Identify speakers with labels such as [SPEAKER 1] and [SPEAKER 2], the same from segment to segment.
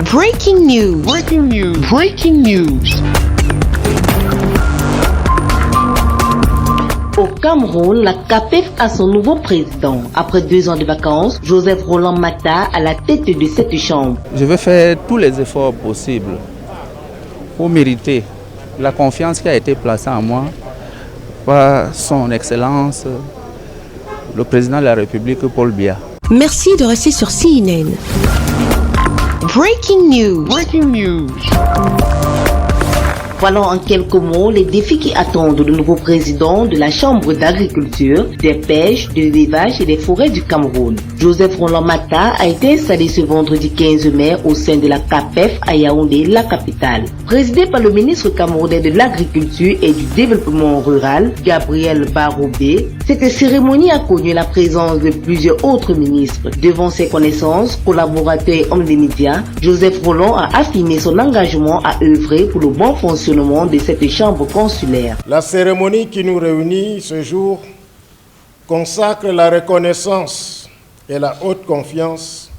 [SPEAKER 1] Breaking news. Breaking news. Breaking news. Au Cameroun, la CAPEF a son nouveau président. Après 2 ans de vacances, Joseph Roland Mata à la tête de cette chambre.
[SPEAKER 2] Je vais faire tous les efforts possibles pour mériter la confiance qui a été placée en moi par son Excellence, le président de la République, Paul Biya.
[SPEAKER 1] Merci de rester sur CNN. Breaking news. Breaking news. Voilà en quelques mots les défis qui attendent le nouveau président de la Chambre d'agriculture, des pêches, de l'élevage et des forêts du Cameroun. Joseph Roland Mata a été installé ce vendredi 15 mai au sein de la CAPEF à Yaoundé, la capitale. Présidé par le ministre camerounais de l'Agriculture et du Développement rural, Gabriel Barobé, cette cérémonie a connu la présence de plusieurs autres ministres. Devant ses connaissances, collaborateurs et hommes des médias, Joseph Roland a affirmé son engagement à œuvrer pour le bon fonctionnement de cette chambre consulaire.
[SPEAKER 3] La cérémonie qui nous réunit ce jour consacre la reconnaissance et la haute confiance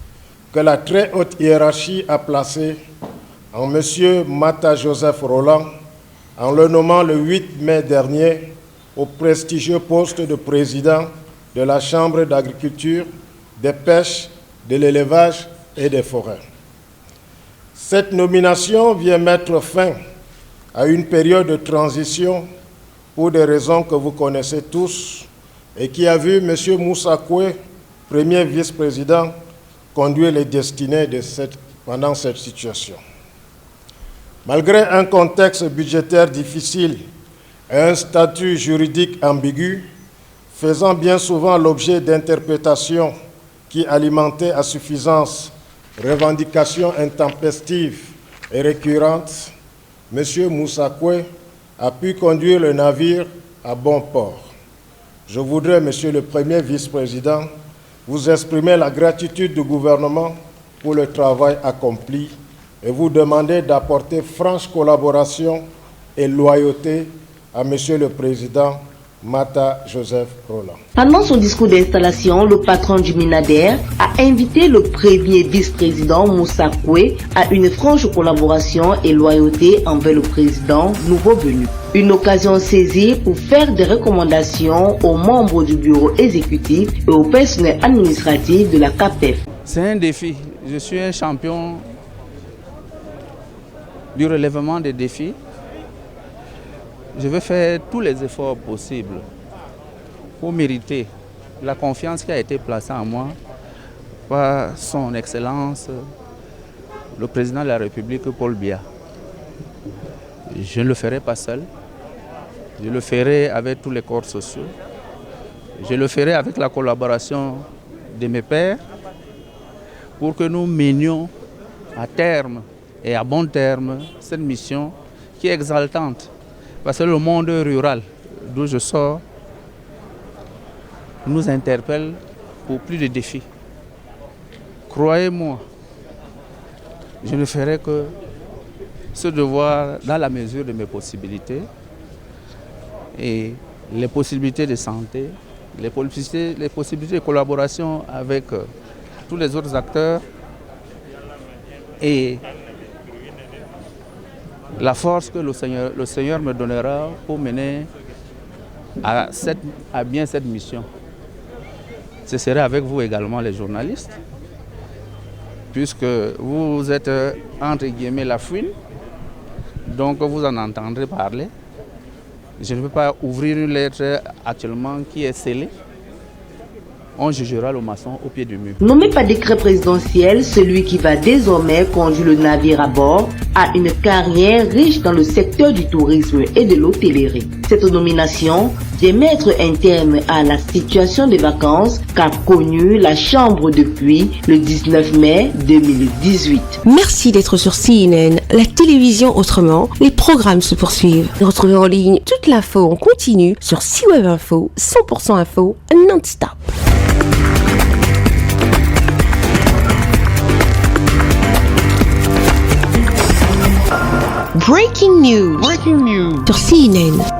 [SPEAKER 3] que la très haute hiérarchie a placée en M. Mata Joseph Roland en le nommant le 8 mai dernier au prestigieux poste de président de la Chambre d'agriculture, des pêches, de l'élevage et des forêts. Cette nomination vient mettre fin à une période de transition pour des raisons que vous connaissez tous et qui a vu M. Moussa Koué, premier vice-président, conduire les destinées pendant cette situation. Malgré un contexte budgétaire difficile et un statut juridique ambigu, faisant bien souvent l'objet d'interprétations qui alimentaient à suffisance revendications intempestives et récurrentes, M. Moussa Koué a pu conduire le navire à bon port. Je voudrais, Monsieur le Premier vice-président, vous exprimer la gratitude du gouvernement pour le travail accompli et vous demander d'apporter franche collaboration et loyauté à Monsieur le Président Mata Joseph Roland.
[SPEAKER 1] Pendant son discours d'installation, le patron du MINADER a invité le premier vice-président Moussa Koué à une franche collaboration et loyauté envers le président nouveau venu. Une occasion saisie pour faire des recommandations aux membres du bureau exécutif et au personnel administratif de la CAPEF.
[SPEAKER 2] C'est un défi. Je suis un champion du relèvement des défis. Je vais faire tous les efforts possibles pour mériter la confiance qui a été placée en moi par son Excellence, le président de la République, Paul Biya. Je ne le ferai pas seul, je le ferai avec tous les corps sociaux, je le ferai avec la collaboration de mes pairs pour que nous menions à terme et à bon terme cette mission qui est exaltante. Parce que le monde rural d'où je sors nous interpelle pour plus de défis. Croyez-moi, je ne ferai que ce devoir dans la mesure de mes possibilités et les possibilités de santé, les possibilités de collaboration avec tous les autres acteurs et la force que le Seigneur me donnera pour mener à bien cette mission. Ce serait avec vous également les journalistes, puisque vous êtes entre guillemets la fouine, donc vous en entendrez parler. Je ne peux pas ouvrir une lettre actuellement qui est scellée. On jugera le maçon au pied du mur.
[SPEAKER 1] Nommé par décret présidentiel, celui qui va désormais conduire le navire à bord a une carrière riche dans le secteur du tourisme et de l'hôtellerie. Cette nomination vient mettre un terme à la situation de vacances qu'a connue la Chambre depuis le 19 mai 2018. Merci d'être sur CNN, la télévision autrement. Les programmes se poursuivent. Retrouvez en ligne toute l'info en continu sur C-Web Info, 100% info non-stop. Breaking news. Breaking news. Sur CNN.